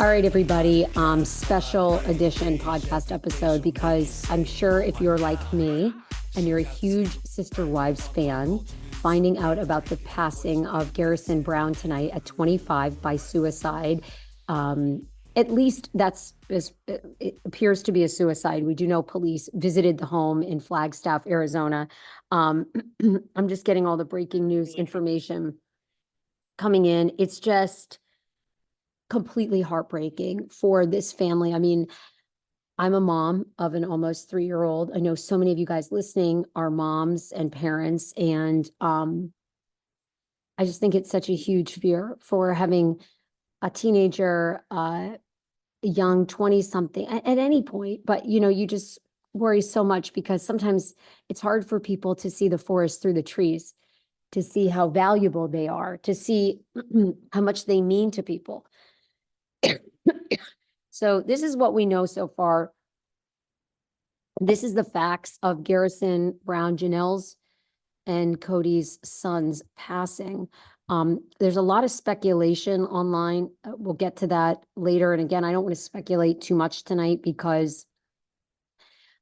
All right, everybody, special edition podcast episode, because I'm sure if you're like me and you're a huge Sister Wives fan, finding out about the passing of Garrison Brown tonight at 25 by suicide, at least it appears to be a suicide. We do know police visited the home in Flagstaff, Arizona. I'm just getting all the breaking news information coming in. It's just completely heartbreaking for this family. I mean, I'm a mom of an almost 3-year-old. I know so many of you guys listening are moms and parents, and I just think it's such a huge fear for having a teenager, a young 20-something at any point. But, you just worry so much because sometimes it's hard for people to see the forest through the trees, to see how valuable they are, to see how much they mean to people. So this is what we know so far. This is the facts of Garrison Brown, Janelle's and Kody's son's passing. There's a lot of speculation online. We'll get to that later. And again, I don't want to speculate too much tonight because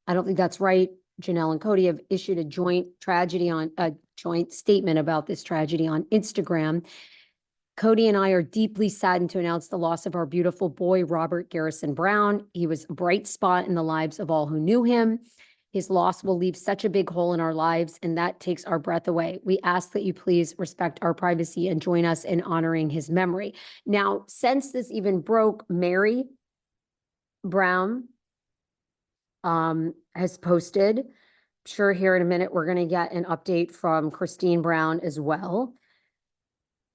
I don't think that's right. Janelle and Kody have issued a joint statement about this tragedy on Instagram. Kody and I are deeply saddened to announce the loss of our beautiful boy, Robert Garrison Brown. He was a bright spot in the lives of all who knew him. His loss will leave such a big hole in our lives, and that takes our breath away. We ask that you please respect our privacy and join us in honoring his memory. Now, since this even broke, Mary Brown has posted. I'm sure here in a minute, we're going to get an update from Christine Brown as well.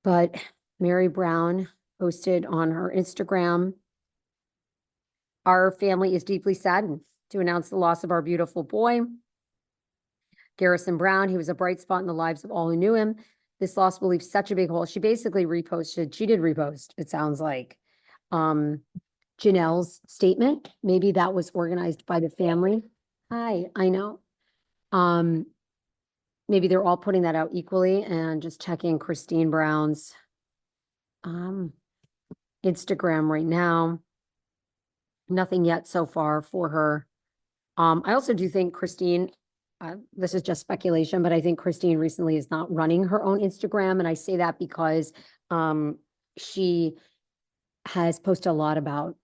But Mary Brown posted on her Instagram, "Our family is deeply saddened to announce the loss of our beautiful boy, Garrison Brown. He was a bright spot in the lives of all who knew him. This loss will leave such a big hole." She basically reposted, she did repost, it sounds like, Janelle's statement. Maybe that was organized by the family. Hi, I know. Maybe they're all putting that out equally, and just checking Christine Brown's Instagram right now. Nothing yet so far for her. I also do think Christine, this is just speculation, but I think Christine recently is not running her own Instagram. And I say that because she has posted a lot about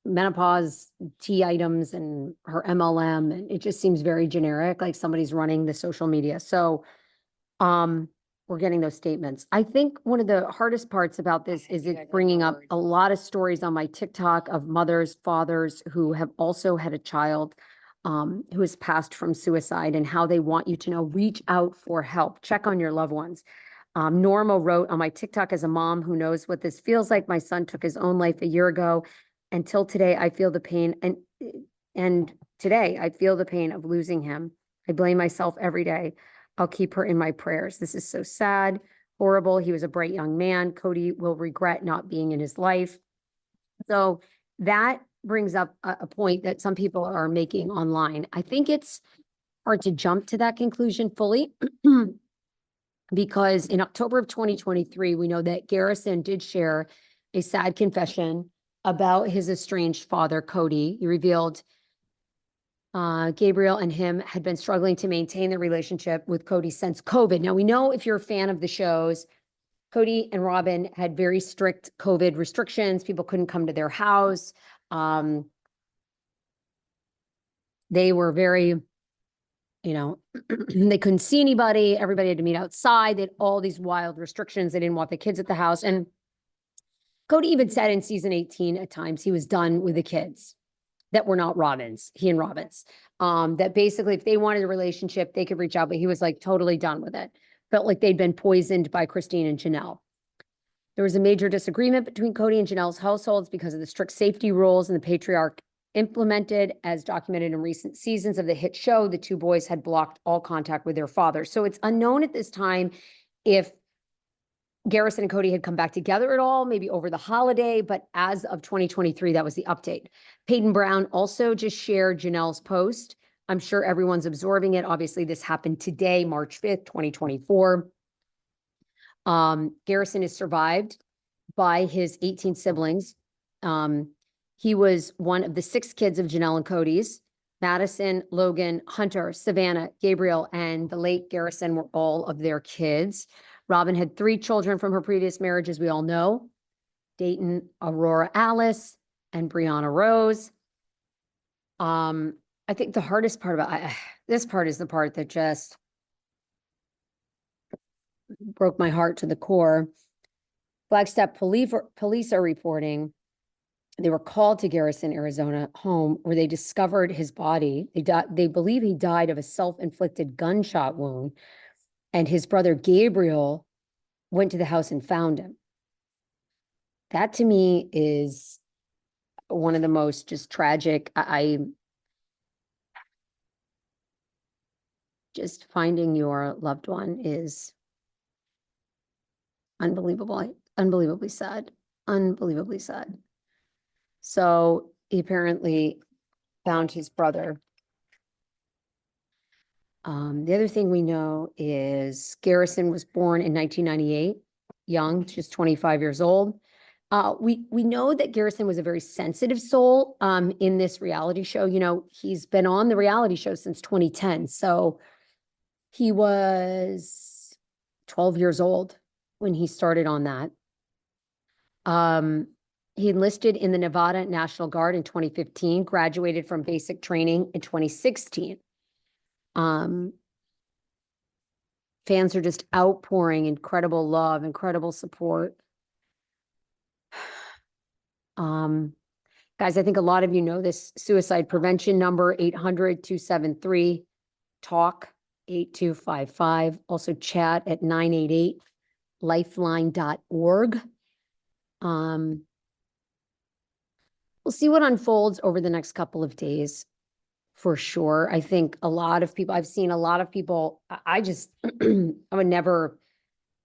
menopause tea items and her MLM, and it just seems very generic, like somebody's running the social media. So we're getting those statements. I think one of the hardest parts about this is it's bringing up a lot of stories on my TikTok of mothers, fathers who have also had a child who has passed from suicide, and how they want you to know, reach out for help, check on your loved ones. Norma wrote on my TikTok, "As a mom who knows what this feels like, my son took his own life a year ago. Until today, I feel the pain, and today I feel the pain of losing him. I blame myself every day. I'll keep her in my prayers. This is so sad, horrible. He was a bright young man. Kody will regret not being in his life." So that brings up a point that some people are making online. I think it's hard to jump to that conclusion fully because in October of 2023, we know that Garrison did share a sad confession about his estranged father, Kody. He revealed Gabriel and him had been struggling to maintain their relationship with Kody since COVID. Now, we know, if you're a fan of the shows, Kody and Robin had very strict COVID restrictions. People couldn't come to their house. They were very, they couldn't see anybody. Everybody had to meet outside. They had all these wild restrictions. They didn't want the kids at the house. And Kody even said in season 18, at times, he was done with the kids that were not Robin's, he and Robin's. That basically, if they wanted a relationship, they could reach out, but he was like totally done with it. Felt like they'd been poisoned by Christine and Janelle. There was a major disagreement between Kody and Janelle's households because of the strict safety rules and the patriarch implemented. As documented in recent seasons of the hit show, the two boys had blocked all contact with their father. So it's unknown at this time if Garrison and Kody had come back together at all, maybe over the holiday, but as of 2023, that was the update. Peyton Brown also just shared Janelle's post. I'm sure everyone's absorbing it. Obviously, this happened today, March 5th, 2024. Garrison is survived by his 18 siblings. He was one of the 6 kids of Janelle and Kody's. Madison, Logan, Hunter, Savannah, Gabriel, and the late Garrison were all of their kids. Robin had 3 children from her previous marriage, as we all know. Dayton, Aurora Alice, and Brianna Rose. I think the hardest part about this part is the part that just broke my heart to the core. Flagstaff police are reporting they were called to Garrison, Arizona home where they discovered his body. They believe he died of a self-inflicted gunshot wound, and his brother Gabriel went to the house and found him. That to me is one of the most just tragic. I just finding your loved one is unbelievably sad. So he apparently found his brother. The other thing we know is Garrison was born in 1998, young, just 25 years old. We know that Garrison was a very sensitive soul in this reality show. You know, he's been on the reality show since 2010. So he was 12 years old when he started on that. He enlisted in the Nevada National Guard in 2015, graduated from basic training in 2016. Fans are just outpouring incredible love, incredible support. Guys, I think a lot of you know this suicide prevention number, 800-273-TALK, 8255. Also chat at 988lifeline.org. We'll see what unfolds over the next couple of days for sure. I think a lot of people, I've seen a lot of people, I just, I would never,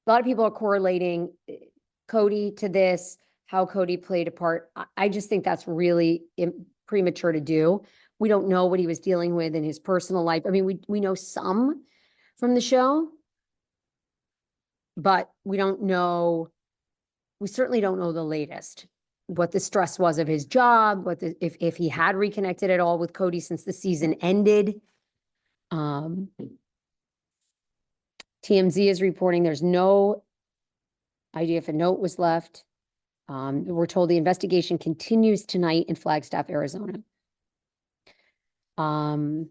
a lot of people are correlating Kody to this, how Kody played a part. I just think that's really premature to do. We don't know what he was dealing with in his personal life. I mean, we know some from the show, but we don't know, we certainly don't know the latest. What the stress was of his job, if he had reconnected at all with Kody since the season ended. TMZ is reporting there's no idea if a note was left. We're told the investigation continues tonight in Flagstaff, Arizona. You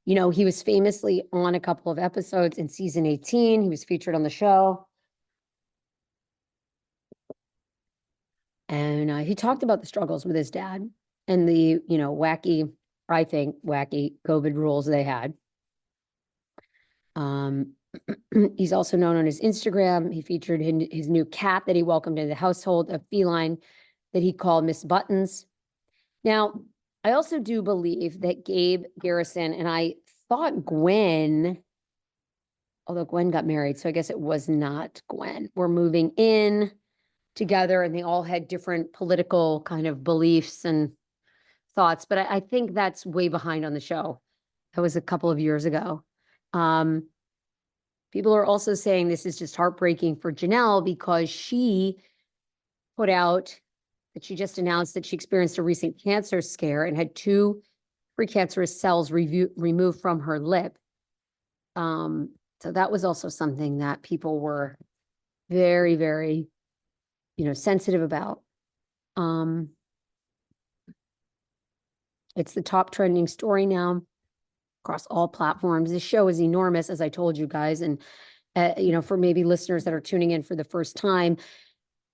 know, he was famously on a couple of episodes in season 18. He was featured on the show. And he talked about the struggles with his dad and the, you know, wacky COVID rules they had. He's also known on his Instagram. He featured his new cat that he welcomed into the household, a feline that he called Miss Buttons. Now, I also do believe that Gabe, Garrison, and I thought Gwen, although Gwen got married, so I guess it was not Gwen, were moving in together, and they all had different political kind of beliefs and thoughts. But I think that's way behind on the show. That was a couple of years ago. People are also saying this is just heartbreaking for Janelle because she put out that she just announced that she experienced a recent cancer scare and had 2 precancerous cells removed from her lip. So that was also something that people were very, very, you know, sensitive about. It's the top trending story now across all platforms. This show is enormous, as I told you guys. And, you know, for maybe listeners that are tuning in for the first time,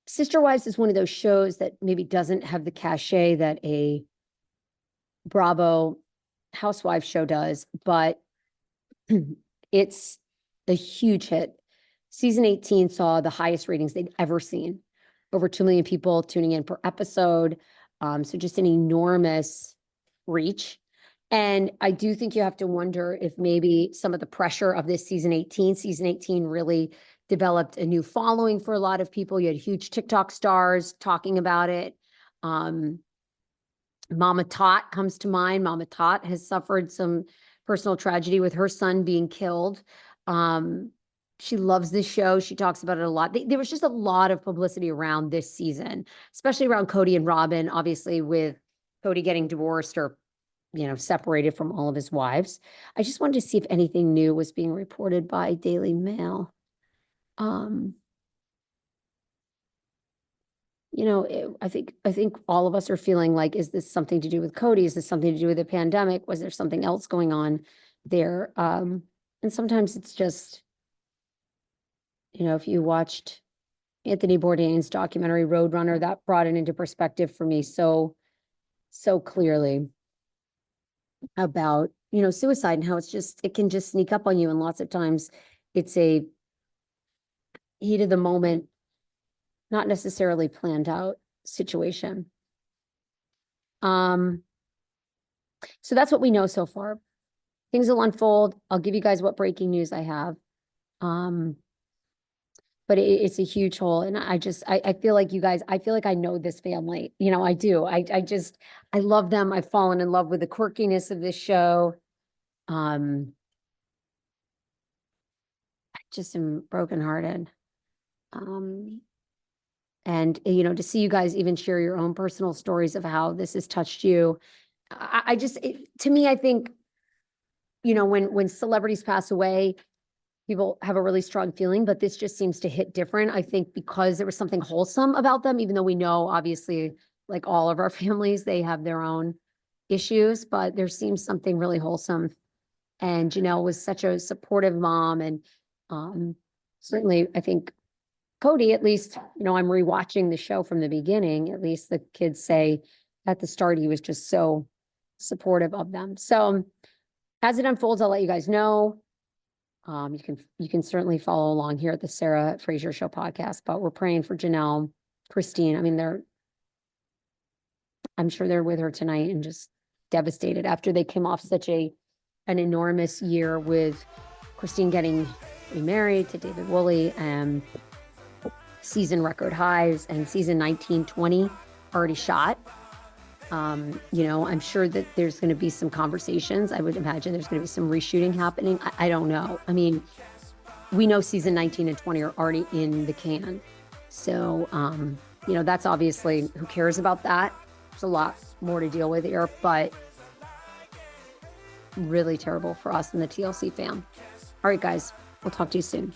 Sister Wives is one of those shows that maybe doesn't have the cachet that a Bravo Housewives show does, but it's a huge hit. Season 18 saw the highest ratings they'd ever seen. Over 2 million people tuning in per episode. So just an enormous reach. And I do think you have to wonder if maybe some of the pressure of this season 18 really developed a new following for a lot of people. You had huge TikTok stars talking about it. Mama Tot comes to mind. Mama Tot has suffered some personal tragedy with her son being killed. She loves this show. She talks about it a lot. There was just a lot of publicity around this season, especially around Kody and Robin, obviously with Kody getting divorced or, separated from all of his wives. I just wanted to see if anything new was being reported by Daily Mail. I think all of us are feeling like, is this something to do with Kody? Is this something to do with the pandemic? Was there something else going on there? And sometimes it's just, if you watched Anthony Bourdain's documentary Roadrunner, that brought it into perspective for me so clearly about, suicide and how it can just sneak up on you. And lots of times it's a heat of the moment, not necessarily planned out situation. So that's what we know so far. Things will unfold. I'll give you guys what breaking news I have. But it's a huge hole. And I feel like you guys, I feel like I know this family. I do. I love them. I've fallen in love with the quirkiness of this show. I just am brokenhearted. And, to see you guys even share your own personal stories of how this has touched you. To me, I think, when celebrities pass away, people have a really strong feeling, but this just seems to hit different. I think because there was something wholesome about them, even though we know, obviously, like all of our families, they have their own issues, but there seems something really wholesome. And Janelle was such a supportive mom. And certainly, I think Kody, at least, I'm rewatching the show from the beginning. At least the kids say at the start, he was just so supportive of them. So as it unfolds, I'll let you guys know. You can certainly follow along here at the Sarah Fraser Show podcast, but we're praying for Janelle, Christine. I mean, I'm sure they're with her tonight and just devastated after they came off such an enormous year with Christine getting remarried to David Woolley and season record highs, and season 19-20 already shot. I'm sure that there's going to be some conversations. I would imagine there's going to be some reshooting happening. I don't know. I mean, we know season 19 and 20 are already in the can. So, that's obviously, who cares about that? There's a lot more to deal with here, but really terrible for us and the TLC fam. All right, guys, we'll talk to you soon.